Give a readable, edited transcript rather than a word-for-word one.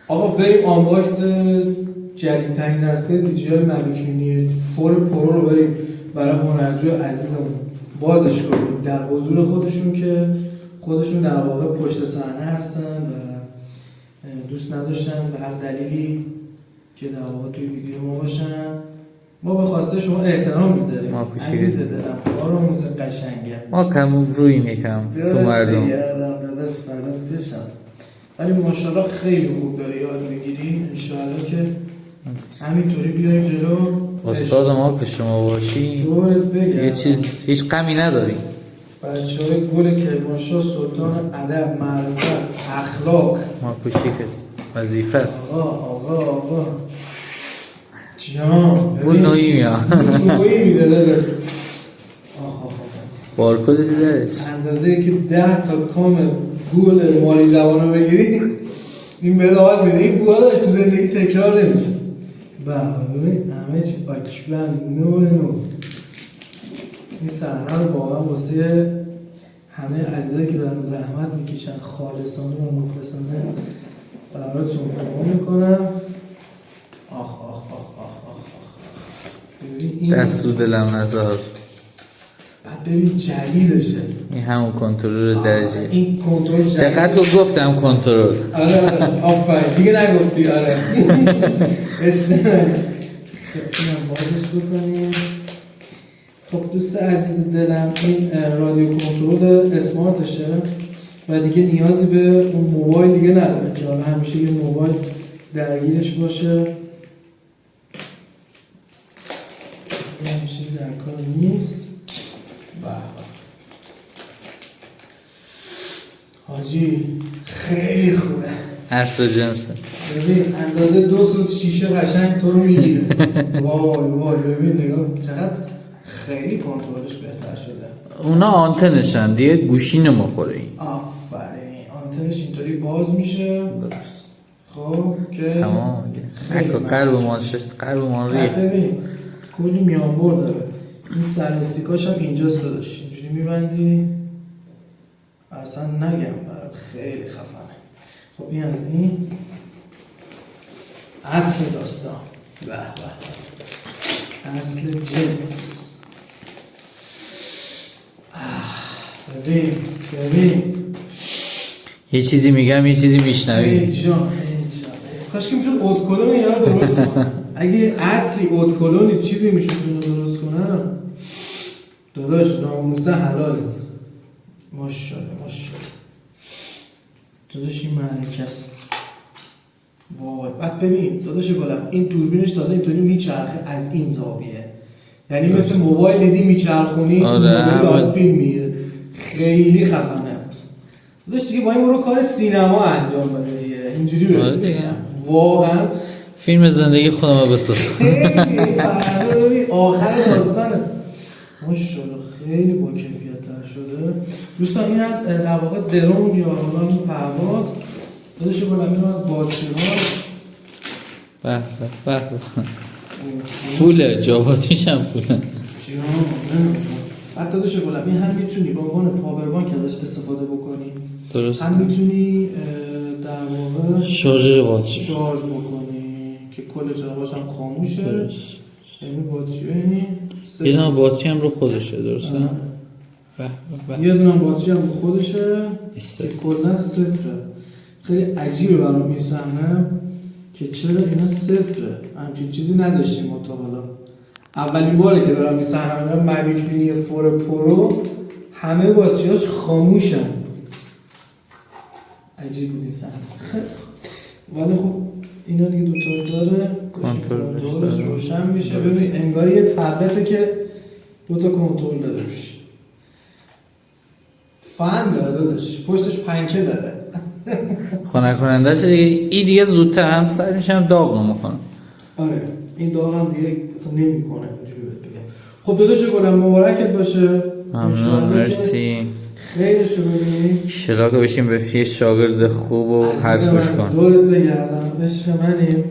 آقا بریم آنباکس جدیدترین نسل DJI Mavic Mini 4 پرو رو بریم برای هنرجو عزیزمون بازش کنیم در حضور خودشون که خودشون در واقع پشت صحنه هستن و دوست نداشتن به هر دلیلی که در واقع توی ویدیو ما باشن. ما به خواسته شما احترام میذاریم عزیز دلم، کارمون قشنگه، ما کم روی میکم تو مردم داداش فردات بشم، ولی ماشاءالله خیلی خوب داره یاد میگیری. انشاءالله که همینطوری بیایم جلو. استاد ما که شما باشی دورت بگم یه چیز هیچ غمی نداریم. بچه های گل کرمانشاه سلطان ادب معرفت اخلاق ما کشی که وظیفه است. آقا جان پول نوعی میام نوعی میده داداش. بارکودتی دارش اندازه که 10 تا کام گول مالی جوانو بگیری این بدال میده. این بوها داشت تو زندگی تکرار نمیشه. ببین همه چی اکبن نو این صحنه رو واقعا واسه همه عزیزایی که دارن زحمت میکشن خالصانه و مخلصانه براتون قربان میکنم. آخ ببین دست رو دلم نزار. بعد ببین جدیدشه، این همون کنترل درجه. این کنترل جدید. دقت رو گفتم کنترل. آره آفرین دیگه نگفتی. آره اسم اینم بازش بکنیم. خب دوست عزیز دلم این رادیو کنترل اسمارتشه و دیگه نیازی به اون موبایل دیگه نداره که حالا همیشه یه موبایل درگیرش باشه. یه چیز در کار نیست. حاجی خیلی خوبه، اصل جنسه. ببین اندازه 2 سوت شیشه قشنگ تو رو میگیره. وای ببین نگاه چقدر خیلی کنترلش بهتر شده. اونا آنتنشن دیگه گوشی نمیخوره. این آفرین آنتنش اینطوری باز میشه. خب که تمام دیگه قلب ما ریخ. ببین کلی میانبر داره. این سر استیکاش هم اینجاست داداش، اینجوری میبندی اصلا نگم برات خیلی خفنه. خب این از این اصل داستان. اصل جنس. ببین یه چیزی میگم یه چیزی میشنوی. جان کاش که میشد اودکلون اینا رو درست کنن. اگه عطری اودکلونی چیزی میشد اینو درست کنن داداش ناموسه حلالت. ماشاءالله داداش این معنی است. وای بعد ببین داداش گلم این دوربینش تازه اینطوری میچرخه از این زاویه، یعنی مثل موبایل دیدی میچرخونی آره فیلم میگیره. خیلی خفنه داداش دیگه. با این برو کار سینما انجام بده دیگه اینجوری بده. واقعا فیلم زندگی خودم رو بساز. خیلی ببین آخر داستانه. ماشاءالله خیلی با کیفیت تر شده دوستان. این از در واقع درون یا حالا این پرواز داداش گلم. این از باتری ها به پوله جاواتیش هم پوله. بعد داداش گلم این هم میتونی به عنوان پاور بانک ازش استفاده بکنی. درست. هم میتونی در واقع شارژر باتری شارژ بکنی که کل چراغاش هم خاموشه. درست. یعنی باتری یه دونه باتری هم رو خودشه. درسته؟ یه دونه باتری هم رو خودشه که کلا صفره. خیلی عجیبه برام میسمنم که چرا اینا صفره. همچین چیزی نداشتیم ما تا حالا. اولین باره که دارم میسمنم Mavic Mini 4 پرو همه باتریاش خاموشن. عجیب بود این صحنه. ولی خب اینا دیگه دوتا داره کنترلش روشن میشه. ببین انگار یه تبلته که دوتا کنترل داره روش. فن داره داداش، پشتش پنکه داره. خنک کننده چه دیگه. این دیگه زودتر هم سر میشم داغ نمیکنه. آره این داغ هم دیگه اصلا نمیکنه اینجوری بگم. خب داداش گلم مبارکت باشه. ممنون مرسی. خیلی شو ببینید انشالله که بشیم به فیه شاگرد خوب و حرف گوش کن. دورت بگردم عشق منیم.